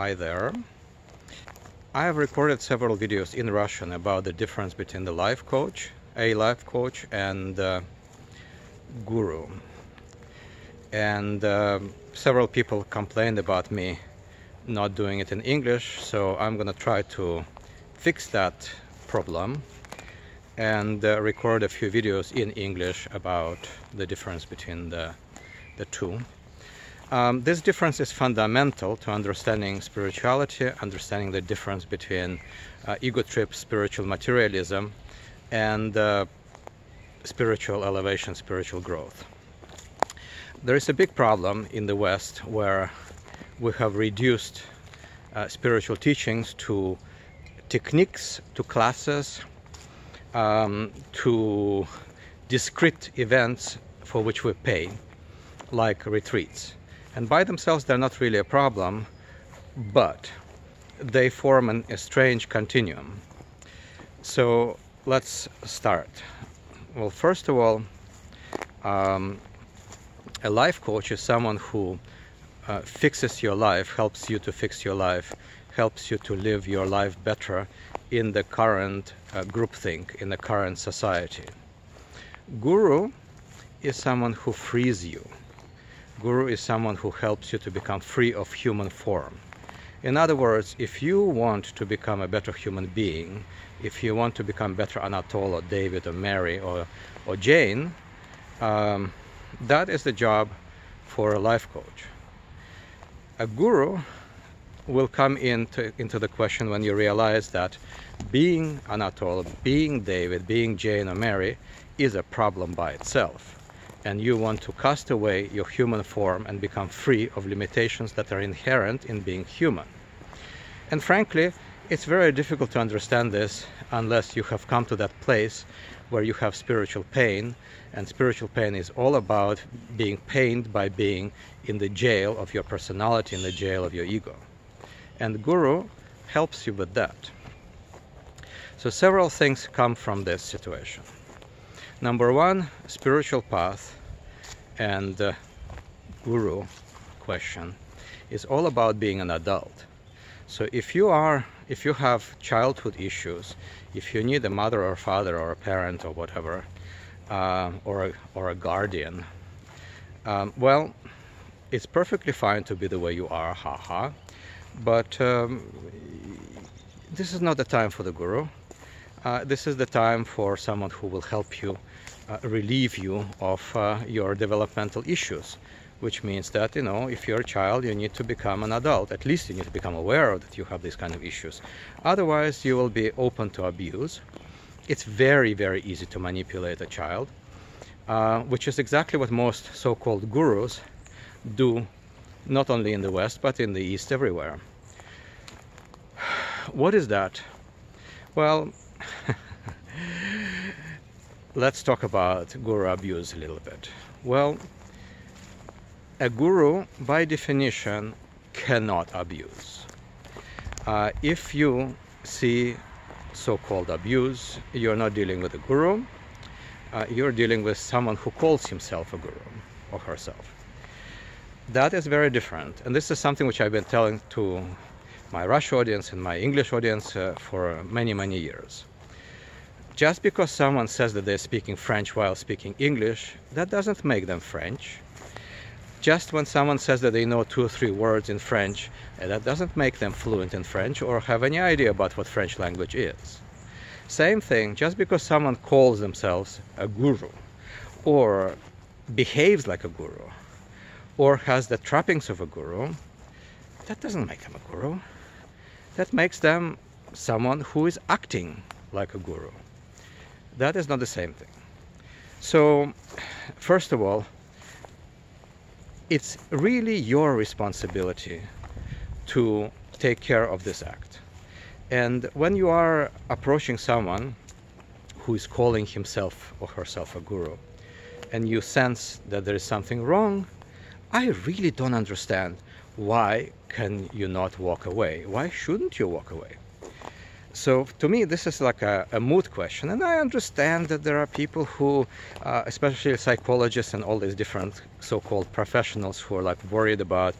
Hi there. I have recorded several videos in Russian about the difference between the life coach, a life coach, and guru. And several people complained about me not doing it in English, so I'm gonna try to fix that problem and record a few videos in English about the difference between the two. This difference is fundamental to understanding spirituality, understanding the difference between ego trip, spiritual materialism, and spiritual elevation, spiritual growth. There is a big problem in the West where we have reduced spiritual teachings to techniques, to classes, to discrete events for which we pay, like retreats. And by themselves they're not really a problem, but they form a strange continuum. So let's start. Well, first of all, a life coach is someone who fixes your life, helps you to fix your life, helps you to live your life better in the current groupthink, in the current society. Guru is someone who frees you. Guru is someone who helps you to become free of human form. In other words, if you want to become a better human being, if you want to become better Anatol or David or Mary or Jane, that is the job for a life coach. A guru will come into the question when you realize that being Anatol, being David, being Jane or Mary is a problem by itself. And you want to cast away your human form and become free of limitations that are inherent in being human. And frankly, it's very difficult to understand this unless you have come to that place where you have spiritual pain, and spiritual pain is all about being pained by being in the jail of your personality, in the jail of your ego. And Guru helps you with that. So several things come from this situation. Number one, spiritual path and guru question is all about being an adult. So if you have childhood issues, if you need a mother or father or a parent or whatever, or a guardian, well, it's perfectly fine to be the way you are, haha. But this is not the time for the guru. This is the time for someone who will help you relieve you of your developmental issues, which means that, you know, if you're a child, you need to become an adult. At least you need to become aware that you have these kind of issues. Otherwise, you will be open to abuse. It's very, very easy to manipulate a child, which is exactly what most so-called gurus do, not only in the West, but in the East, everywhere. What is that? Well, let's talk about guru abuse a little bit. Well, a guru, by definition, cannot abuse. If you see so-called abuse, you're not dealing with a guru, you're dealing with someone who calls himself a guru or herself. That is very different, and this is something which I've been telling to my Russian audience and my English audience for many, many years. Just because someone says that they're speaking French while speaking English, that doesn't make them French. Just when someone says that they know 2 or 3 words in French, that doesn't make them fluent in French or have any idea about what French language is. Same thing, just because someone calls themselves a guru, or behaves like a guru, or has the trappings of a guru, that doesn't make them a guru. That makes them someone who is acting like a guru. That is not the same thing. So, first of all, it's really your responsibility to take care of this act. And when you are approaching someone who is calling himself or herself a guru, and you sense that there is something wrong, I really don't understand why can you not walk away? Why shouldn't you walk away? So to me, this is like a mood question, and I understand that there are people who, especially psychologists and all these different so-called professionals, who are like worried about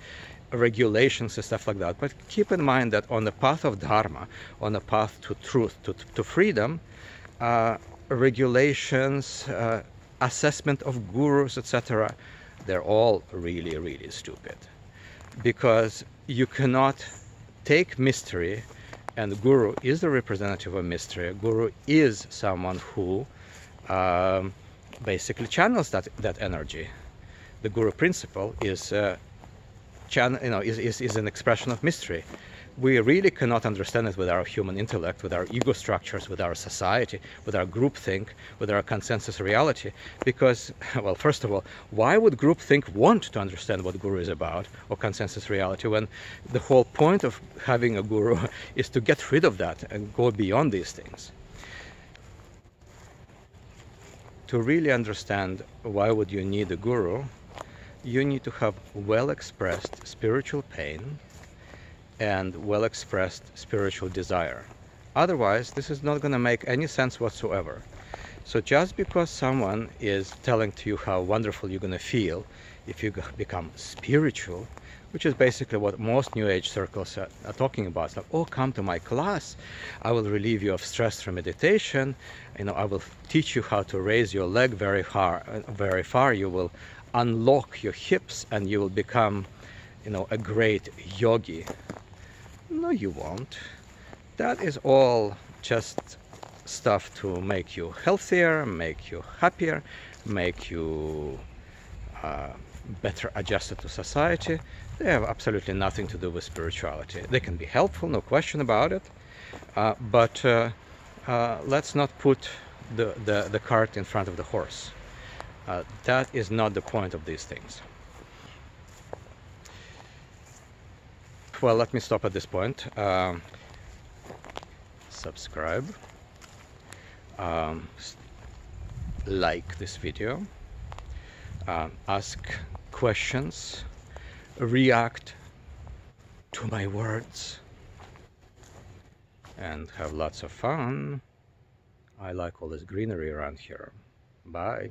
regulations and stuff like that. But keep in mind that on the path of Dharma, on the path to truth, to freedom, regulations, assessment of gurus, etc., they're all really, really stupid. Because you cannot take mystery, and guru is the representative of mystery. Guru is someone who basically channels that energy. The guru principle is is an expression of mystery. We really cannot understand it with our human intellect, with our ego structures, with our society, with our groupthink, with our consensus reality. Because, well, first of all, why would groupthink want to understand what guru is about, or consensus reality, when the whole point of having a guru is to get rid of that and go beyond these things? To really understand why would you need a guru, you need to have well-expressed spiritual pain and well-expressed spiritual desire. Otherwise, this is not going to make any sense whatsoever. So just because someone is telling to you how wonderful you're going to feel if you become spiritual, which is basically what most New Age circles are talking about. It's like, oh, come to my class, I will relieve you of stress through meditation, I will teach you how to raise your leg very far, you will unlock your hips and you will become, a great yogi. No, you won't. That is all just stuff to make you healthier, make you happier, make you better adjusted to society. They have absolutely nothing to do with spirituality. They can be helpful, no question about it, but let's not put the cart in front of the horse. That is not the point of these things. Well, let me stop at this point. Subscribe, like this video, ask questions, react to my words, and have lots of fun. I like all this greenery around here. Bye.